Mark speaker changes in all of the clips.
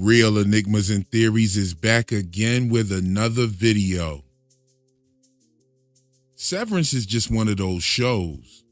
Speaker 1: Real Enigmas and Theories is back again with another video. Severance is just one of those shows,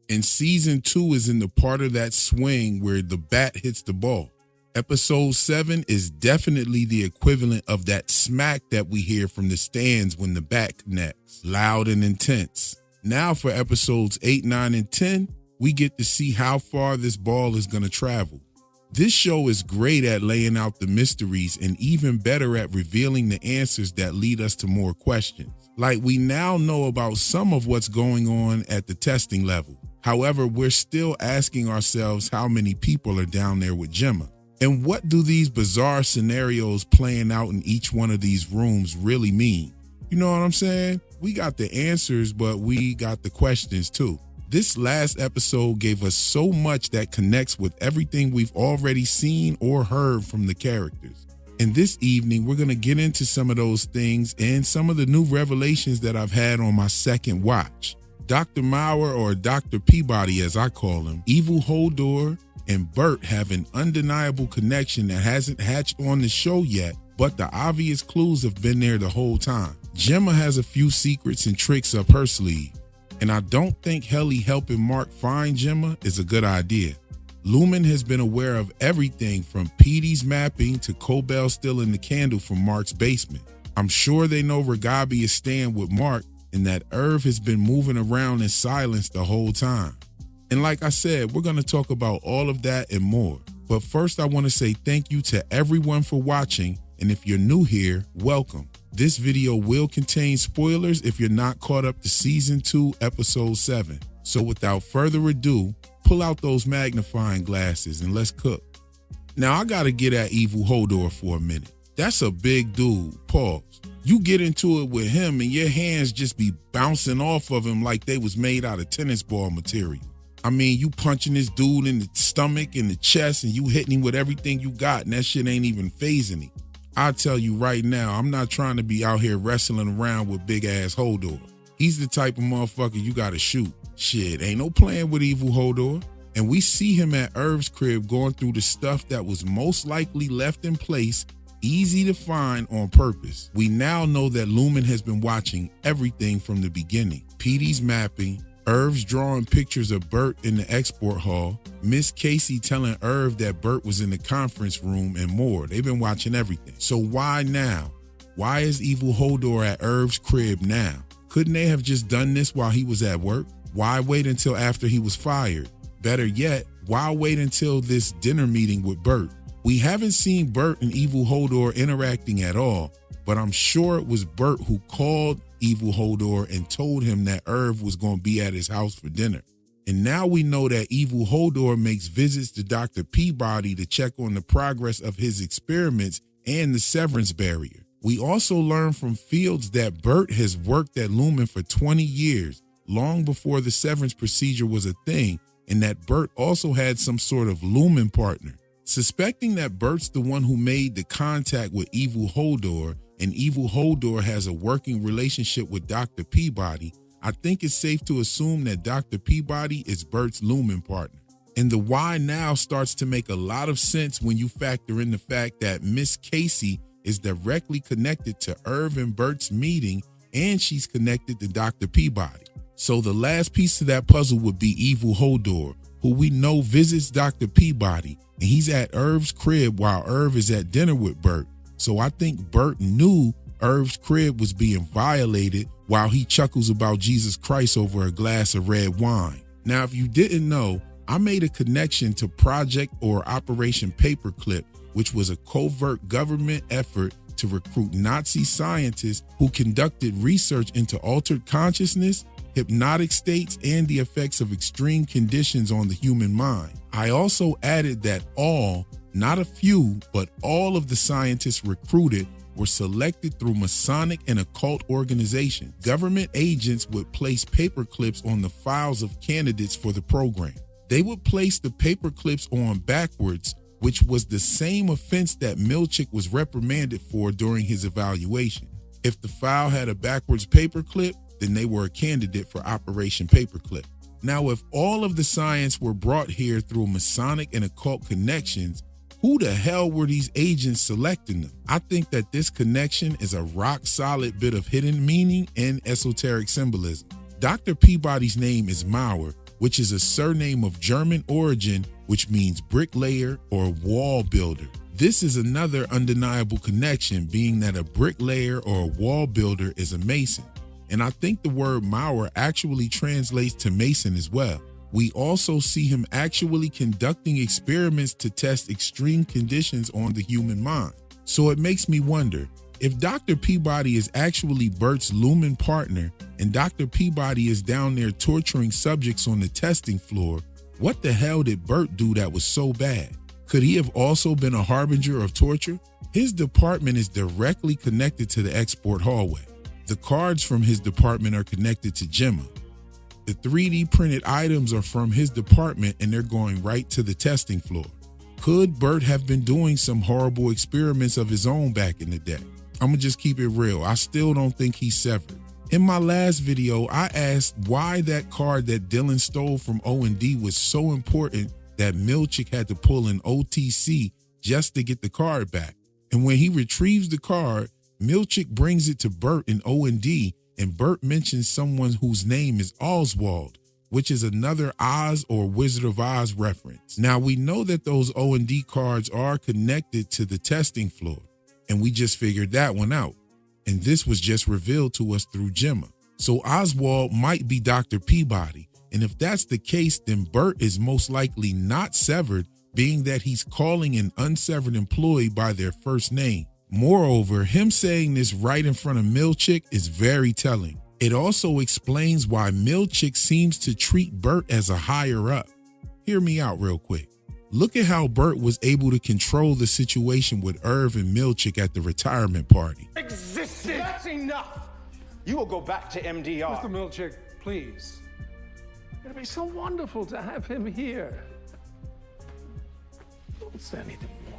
Speaker 1: and season 2 is in the part of that swing where the bat hits the ball. Episode 7 is definitely the equivalent of that smack that we hear from the stands when the bat connects, loud and intense. Now for episodes 8, 9, and 10, we get to see how far this ball is going to travel. This show is great at laying out the mysteries and even better at revealing the answers that lead us to more questions. Like, we now know about some of what's going on at the testing level. However, we're still asking ourselves how many people are down there with Gemma. And what do these bizarre scenarios playing out in each one of these rooms really mean? You know what I'm saying? We got the answers, but we got the questions too. This last episode gave us so much that connects with everything we've already seen or heard from the characters. And this evening, we're going to get into some of those things and some of the new revelations that I've had on my second watch. Dr. Mauer, or Dr. Peabody as I call him, Evil Hodor, and Bert have an undeniable connection that hasn't hatched on the show yet, but the obvious clues have been there the whole time. Gemma has a few secrets and tricks up her sleeve, and I don't think Helly helping Mark find Gemma is a good idea. Lumon has been aware of everything from Petey's mapping to Cobel stealing the candle from Mark's basement. I'm sure they know Ragabi is staying with Mark and that Irv has been moving around in silence the whole time. And like I said, we're going to talk about all of that and more. But first, I want to say thank you to everyone for watching. And if you're new here, welcome. This video will contain spoilers if you're not caught up to season 2, episode 7. So without further ado, pull out those magnifying glasses and let's cook. Now I gotta get at Evil Hodor for a minute. That's a big dude, pause. You get into it with him and your hands just be bouncing off of him like they was made out of tennis ball material. I mean, you punching this dude in the stomach and the chest and you hitting him with everything you got and that shit ain't even phasing him. I tell you right now, I'm not trying to be out here wrestling around with big ass Hodor. He's the type of motherfucker you gotta shoot. Shit, ain't no playing with Evil Hodor. And we see him at Irv's crib going through the stuff that was most likely left in place, easy to find on purpose. We now know that Lumon has been watching everything from the beginning. Petey's mapping, Irv's drawing pictures of Bert in the export hall, Miss Casey telling Irv that Bert was in the conference room, and more. They've been watching everything. So why now? Why is Evil Hodor at Irv's crib now? Couldn't they have just done this while he was at work? Why wait until after he was fired? Better yet, why wait until this dinner meeting with Bert? We haven't seen Bert and Evil Hodor interacting at all, but I'm sure it was Bert who called Evil Hodor and told him that Irv was going to be at his house for dinner. And now we know that Evil Hodor makes visits to Dr. Peabody to check on the progress of his experiments and the severance barrier. We also learn from Fields that Bert has worked at Lumon for 20 years, long before the severance procedure was a thing, and that Bert also had some sort of Lumon partner. Suspecting that Bert's the one who made the contact with Evil Hodor, and Evil Hodor has a working relationship with Dr. Peabody, I think it's safe to assume that Dr. Peabody is Bert's Lumon partner. And the why now starts to make a lot of sense when you factor in the fact that Miss Casey is directly connected to Irv and Bert's meeting, and she's connected to Dr. Peabody. So the last piece of that puzzle would be Evil Hodor, who we know visits Dr. Peabody, and he's at Irv's crib while Irv is at dinner with Bert. So I think Bert knew Irv's crib was being violated while he chuckles about Jesus Christ over a glass of red wine. Now, if you didn't know, I made a connection to Project or Operation Paperclip, which was a covert government effort to recruit Nazi scientists who conducted research into altered consciousness, hypnotic states, and the effects of extreme conditions on the human mind. I also added that all, not a few, but all of the scientists recruited were selected through Masonic and occult organizations. Government agents would place paperclips on the files of candidates for the program. They would place the paperclips on backwards, which was the same offense that Milchick was reprimanded for during his evaluation. If the file had a backwards paperclip, then they were a candidate for Operation Paperclip. Now, if all of the science were brought here through Masonic and occult connections, who Who the hell were these agents selecting them? I think that this connection is a rock-solid bit of hidden meaning and esoteric symbolism. Dr. Peabody's name is Mauer, which is a surname of German origin, which means bricklayer or wall builder. This is another undeniable connection, being that a bricklayer or a wall builder is a mason. And I think the word Mauer actually translates to mason as well. We also see him actually conducting experiments to test extreme conditions on the human mind. So it makes me wonder, if Dr. Peabody is actually Bert's Lumon partner and Dr. Peabody is down there torturing subjects on the testing floor, what the hell did Bert do that was so bad? Could he have also been a harbinger of torture? His department is directly connected to the export hallway. The cards from his department are connected to Gemma. The 3D printed items are from his department and they're going right to the testing floor. Could Bert have been doing some horrible experiments of his own back in the day? I'm gonna just keep it real. I still don't think he's severed. In my last video, I asked why that card that Dylan stole from O&D was so important that Milchick had to pull an OTC just to get the card back. And when he retrieves the card, Milchick brings it to Bert in O&D, and Bert mentions someone whose name is Oswald, which is another Oz or Wizard of Oz reference. Now we know that those O&D cards are connected to the testing floor, and we just figured that one out. And this was just revealed to us through Gemma. So Oswald might be Dr. Peabody. And if that's the case, then Bert is most likely not severed, being that he's calling an unsevered employee by their first name. Moreover, him saying this right in front of Milchick is very telling. It also explains why Milchick seems to treat Bert as a higher up. Hear me out real quick. Look at how Bert was able to control the situation with Irv and Milchick at the retirement party.
Speaker 2: Existed! That's enough! You will go back to MDR.
Speaker 3: Mr. Milchick, please. It'd be so wonderful to have him here. Don't say anything more.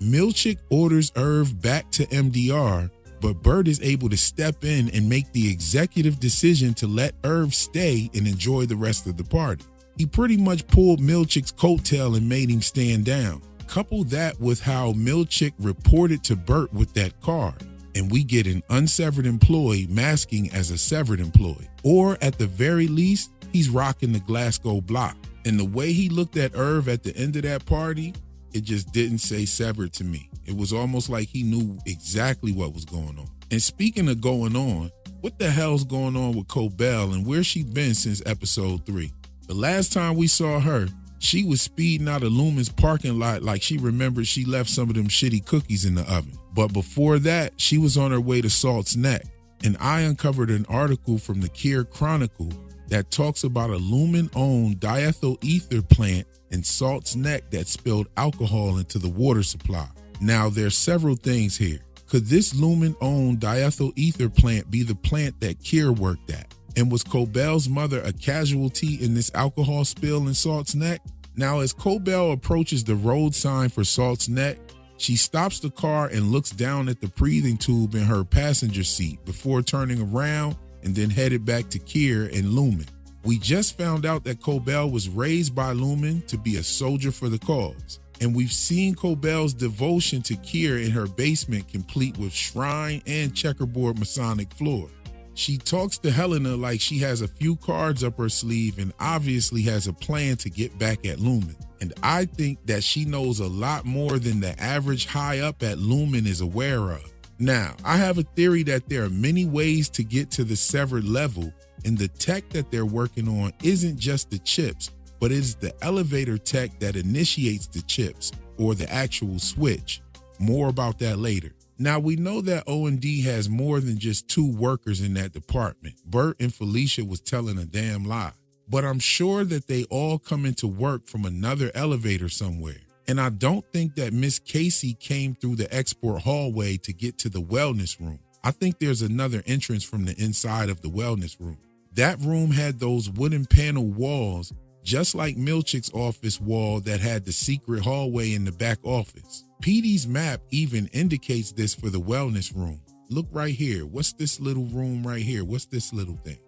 Speaker 1: Milchick orders Irv back to MDR, but Bert is able to step in and make the executive decision to let Irv stay and enjoy the rest of the party. He pretty much pulled Milchick's coattail and made him stand down. Couple that with how Milchick reported to Bert with that card, and we get an unsevered employee masking as a severed employee. Or at the very least, he's rocking the Glasgow block. And the way he looked at Irv at the end of that party, it just didn't say severed to me. It was almost like he knew exactly what was going on. And speaking of going on, what the hell's going on with Cobel and where's she been since episode 3? The last time we saw her, she was speeding out of Lumon's parking lot like she remembered she left some of them shitty cookies in the oven. But before that, she was on her way to Salt's Neck. And I uncovered an article from the Kier Chronicle that talks about a Lumon-owned diethyl ether plant in Salt's Neck that spilled alcohol into the water supply. Now, there's several things here. Could this Lumon-owned diethyl ether plant be the plant that Kier worked at? And was Cobel's mother a casualty in this alcohol spill in Salt's Neck? Now, as Cobel approaches the road sign for Salt's Neck, she stops the car and looks down at the breathing tube in her passenger seat before turning around and then headed back to Kier and Lumon. We just found out that Cobel was raised by Lumon to be a soldier for the cause. And we've seen Cobel's devotion to Kier in her basement, complete with shrine and checkerboard Masonic floor. She talks to Helena like she has a few cards up her sleeve and obviously has a plan to get back at Lumon. And I think that she knows a lot more than the average high up at Lumon is aware of. Now, I have a theory that there are many ways to get to the severed level, and the tech that they're working on isn't just the chips, but it's the elevator tech that initiates the chips or the actual switch. More about that later. Now, we know that O&D has more than just 2 workers in that department. Bert and Felicia was telling a damn lie. But I'm sure that they all come into work from another elevator somewhere. And I don't think that Miss Casey came through the export hallway to get to the wellness room. I think there's another entrance from the inside of the wellness room. That room had those wooden panel walls, just like Milchick's office wall that had the secret hallway in the back office. PD's map even indicates this for the wellness room. Look right here. What's this little room right here? What's this little thing?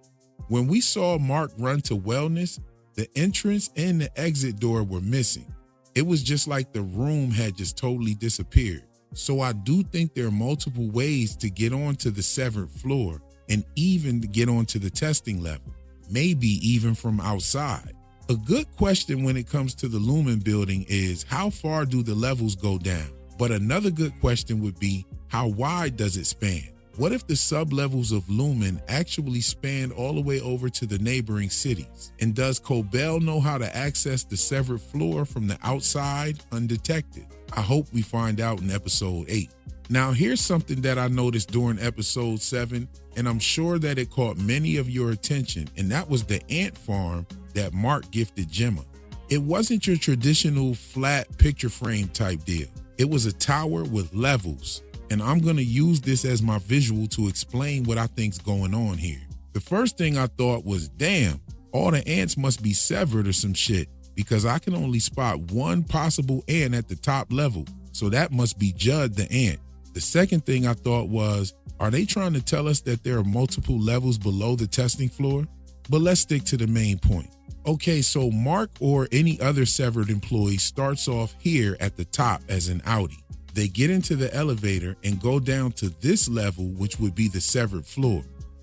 Speaker 1: When we saw Mark run to wellness, The entrance and the exit door were missing. It was just like the room had just totally disappeared. So I do think there are multiple ways to get onto the severed floor and even to get onto the testing level, maybe even from outside. A good question when it comes to the Lumon building is, how far do the levels go down? But another good question would be, how wide does it span? What if the sub-levels of Lumon actually span all the way over to the neighboring cities? And does Cobel know how to access the severed floor from the outside undetected? I hope we find out in episode 8. Now here's something that I noticed during episode 7, and I'm sure that it caught many of your attention, and that was the ant farm that Mark gifted Gemma. It wasn't your traditional flat picture frame type deal. It was a tower with levels, and I'm going to use this as my visual to explain what I think's going on here. The first thing I thought was, damn, all the ants must be severed or some shit, because I can only spot one possible ant at the top level, so that must be Judd the ant. The second thing I thought was, are they trying to tell us that there are multiple levels below the testing floor? But let's stick to the main point. Okay, so Mark or any other severed employee starts off here at the top as an outie. They get into the elevator and go down to this level, which would be the severed floor.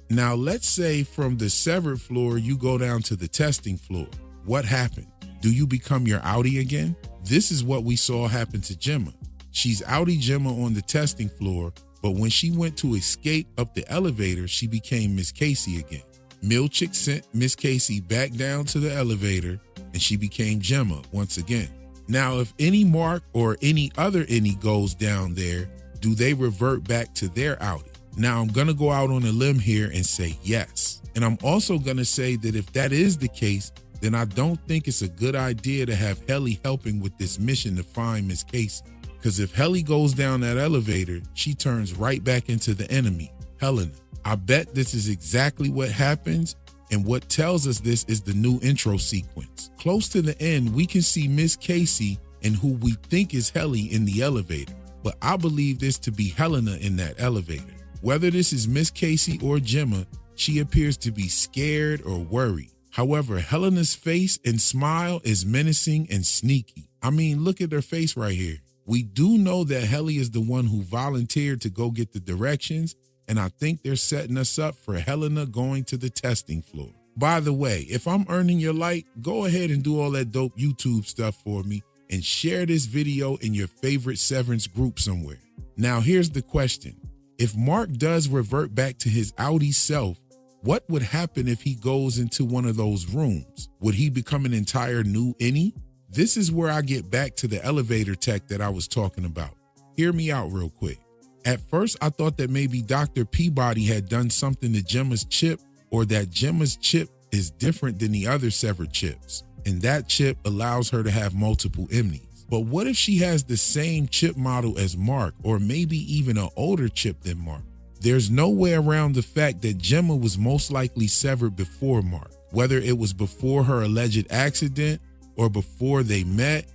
Speaker 1: Now, let's say from the severed floor, you go down to the testing floor. What happened? Do you become your outie again? This is what we saw happen to Gemma. She's outie Gemma on the testing floor, but when she went to escape up the elevator, she became Miss Casey again. Milchick sent Miss Casey back down to the elevator, and she became Gemma once again. Now, if any Mark or any other goes down there, do they revert back to their outie? Now, I'm going to go out on a limb here and say yes. And I'm also going to say that if that is the case, then I don't think it's a good idea to have Helly helping with this mission to find Miss Casey. Because if Helly goes down that elevator, she turns right back into the enemy, Helena. I bet this is exactly what happens, and what tells us this is the new intro sequence. Close to the end, we can see Miss Casey and who we think is Helly in the elevator, but I believe this to be Helena in that elevator. Whether this is Miss Casey or Gemma, she appears to be scared or worried. However, Helena's face and smile is menacing and sneaky. I mean, look at her face right here. We do know that Helly is the one who volunteered to go get the directions, and I think they're setting us up for Helena going to the testing floor. By the way, if I'm earning your like, go ahead and do all that dope YouTube stuff for me and share this video in your favorite Severance group somewhere. Now here's the question. If Mark does revert back to his outie self, what would happen if he goes into one of those rooms? Would he become an entire new Any? This is where I get back to the elevator tech that I was talking about. Hear me out real quick. At first, I thought that maybe Dr. Peabody had done something to Gemma's chip, or that Gemma's chip is different than the other severed chips, and that chip allows her to have multiple Emmys. But what if she has the same chip model as Mark, or maybe even an older chip than Mark? There's no way around the fact that Gemma was most likely severed before Mark, whether it was before her alleged accident, or before they met,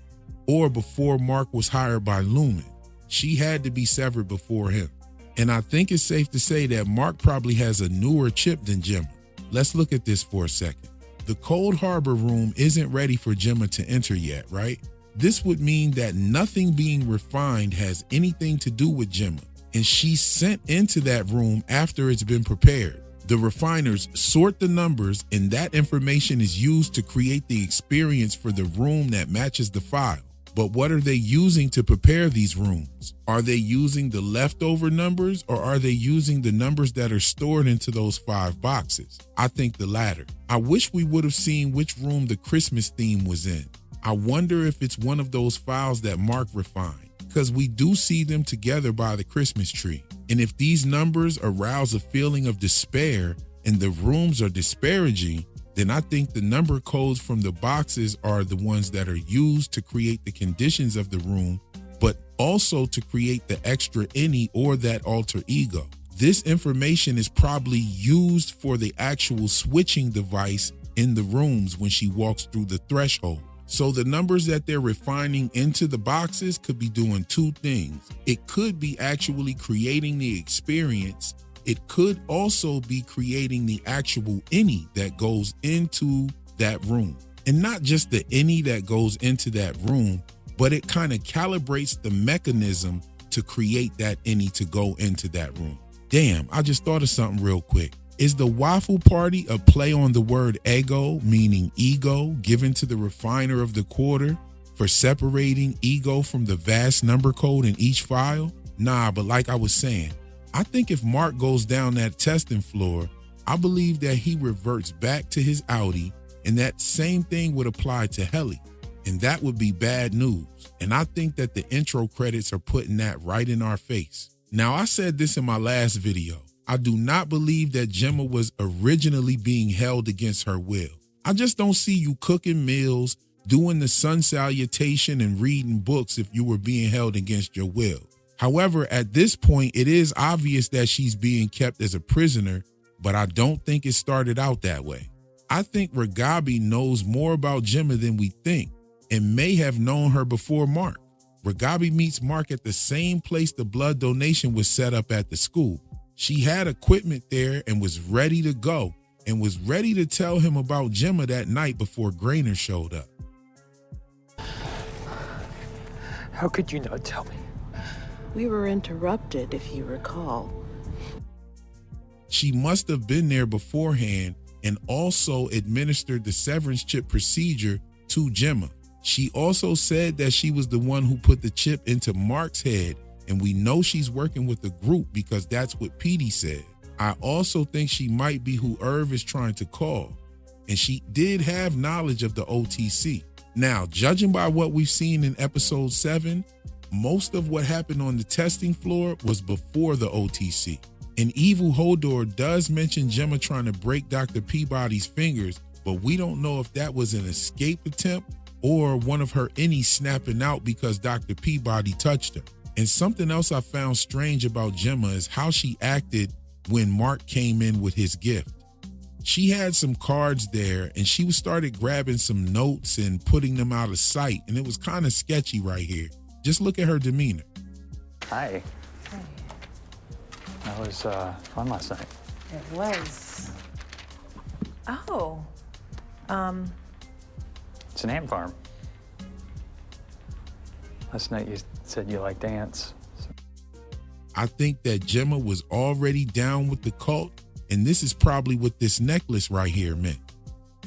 Speaker 1: or before Mark was hired by Lumon. She had to be severed before him. And I think it's safe to say that Mark probably has a newer chip than Gemma. Let's look at this for a second. The Cold Harbor room isn't ready for Gemma to enter yet, right? This would mean that nothing being refined has anything to do with Gemma, and she's sent into that room after it's been prepared. The refiners sort the numbers, and that information is used to create the experience for the room that matches the file. But what are they using to prepare these rooms? Are they using the leftover numbers, or are they using the numbers that are stored into those 5 boxes? I think the latter. I wish we would have seen which room the Christmas theme was in. I wonder if it's one of those files that Mark refined, because we do see them together by the Christmas tree. And if these numbers arouse a feeling of despair and the rooms are disparaging, then I think the number codes from the boxes are the ones that are used to create the conditions of the room, but also to create the extra Any or that alter ego. This information is probably used for the actual switching device in the rooms when she walks through the threshold. So the numbers that they're refining into the boxes could be doing 2 things. It could be actually creating the experience. It could also be creating the actual Any that goes into that room. And not just the any that goes into that room, but it kind of calibrates the mechanism to create that any to go into that room. Damn, I just thought of something real quick. Is the waffle party a play on the word ego, meaning ego, given to the refiner of the quarter for separating ego from the vast number code in each file? Nah, but like I was saying, I think if Mark goes down that testing floor, I believe that he reverts back to his Audi, and that same thing would apply to Helly. And that would be bad news. And I think that the intro credits are putting that right in our face. Now, I said this in my last video. I do not believe that Gemma was originally being held against her will. I just don't see you cooking meals, doing the sun salutation, and reading books if you were being held against your will. However, at this point, it is obvious that she's being kept as a prisoner, but I don't think it started out that way. I think Ragabi knows more about Gemma than we think and may have known her before Mark. Ragabi meets Mark at the same place the blood donation was set up at the school. She had equipment there and was ready to go and was ready to tell him about Gemma that night before Grainer showed up.
Speaker 4: How could you not tell me?
Speaker 5: We were interrupted, if you recall.
Speaker 1: She must have been there beforehand and also administered the severance chip procedure to Gemma. She also said that she was the one who put the chip into Mark's head, and we know she's working with the group because that's what Petey said. I also think she might be who Irv is trying to call, and she did have knowledge of the OTC. Now, judging by what we've seen in episode 7, most of what happened on the testing floor was before the OTC. And Evil Hodor does mention Gemma trying to break Dr. Peabody's fingers, but we don't know if that was an escape attempt or one of her innies snapping out because Dr. Peabody touched her. And something else I found strange about Gemma is how she acted when Mark came in with his gift. She had some cards there and she started grabbing some notes and putting them out of sight, and it was kind of sketchy right here. Just look at her demeanor.
Speaker 4: Hi.
Speaker 5: Hey.
Speaker 4: That was fun last night.
Speaker 5: It was. Oh.
Speaker 4: It's an ant farm. Last night you said you like dance. So.
Speaker 1: I think that Gemma was already down with the cult, and this is probably what this necklace right here meant.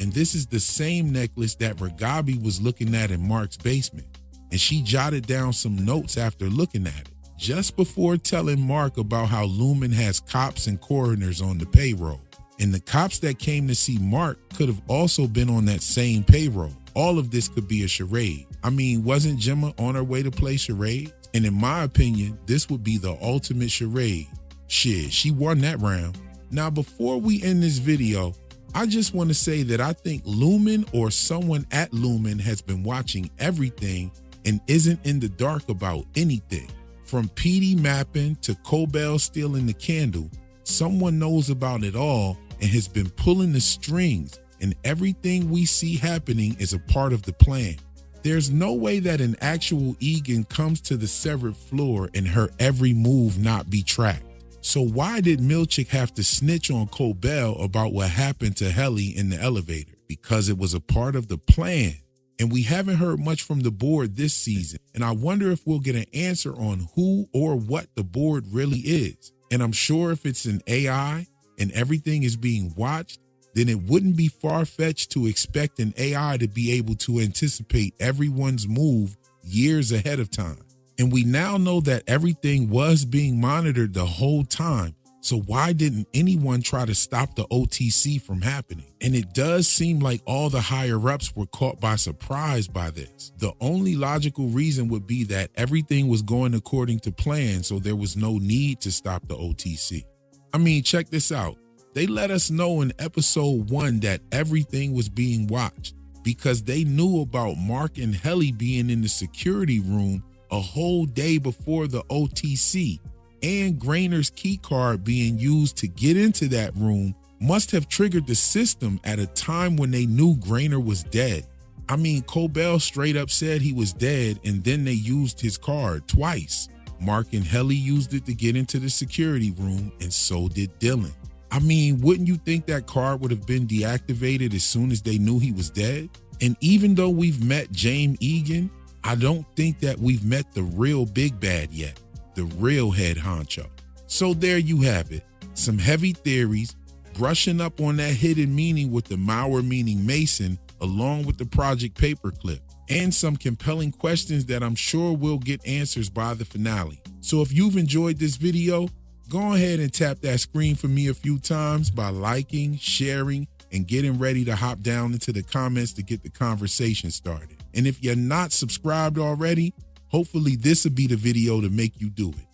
Speaker 1: And this is the same necklace that Ragabi was looking at in Mark's basement. And she jotted down some notes after looking at it, just before telling Mark about how Lumon has cops and coroners on the payroll. And the cops that came to see Mark could have also been on that same payroll. All of this could be a charade. I mean, wasn't Gemma on her way to play charade? And in my opinion, this would be the ultimate charade. Shit, she won that round. Now, before we end this video, I just want to say that I think Lumon or someone at Lumon has been watching everything and isn't in the dark about anything. From Petey mapping to Cobel stealing the candle, someone knows about it all and has been pulling the strings, and everything we see happening is a part of the plan. There's no way that an actual Egan comes to the severed floor and her every move not be tracked. So why did Milchick have to snitch on Cobel about what happened to Helly in the elevator? Because it was a part of the plan. And we haven't heard much from the board this season, and I wonder if we'll get an answer on who or what the board really is. And I'm sure if it's an AI and everything is being watched, then it wouldn't be far-fetched to expect an AI to be able to anticipate everyone's move years ahead of time. And we now know that everything was being monitored the whole time. So why didn't anyone try to stop the OTC from happening? And it does seem like all the higher-ups were caught by surprise by this. The only logical reason would be that everything was going according to plan, so there was no need to stop the OTC. I mean, check this out. They let us know in episode 1 that everything was being watched because they knew about Mark and Helly being in the security room a whole day before the OTC, and Grainer's key card being used to get into that room must have triggered the system at a time when they knew Grainer was dead. I mean, Cobel straight up said he was dead, and then they used his card twice. Mark and Helly used it to get into the security room, and so did Dylan. I mean, wouldn't you think that card would have been deactivated as soon as they knew he was dead? And even though we've met Jaime Egan, I don't think that we've met the real big bad yet, the real head honcho. So there you have it, some heavy theories, brushing up on that hidden meaning with the Mauer meaning Mason, along with the Project Paperclip, and some compelling questions that I'm sure will get answers by the finale. So if you've enjoyed this video, go ahead and tap that screen for me a few times by liking, sharing, and getting ready to hop down into the comments to get the conversation started. And if you're not subscribed already, hopefully this will be the video to make you do it.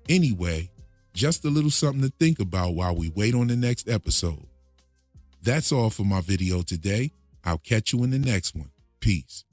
Speaker 1: Anyway, just a little something to think about while we wait on the next episode. That's all for my video today. I'll catch you in the next one. Peace.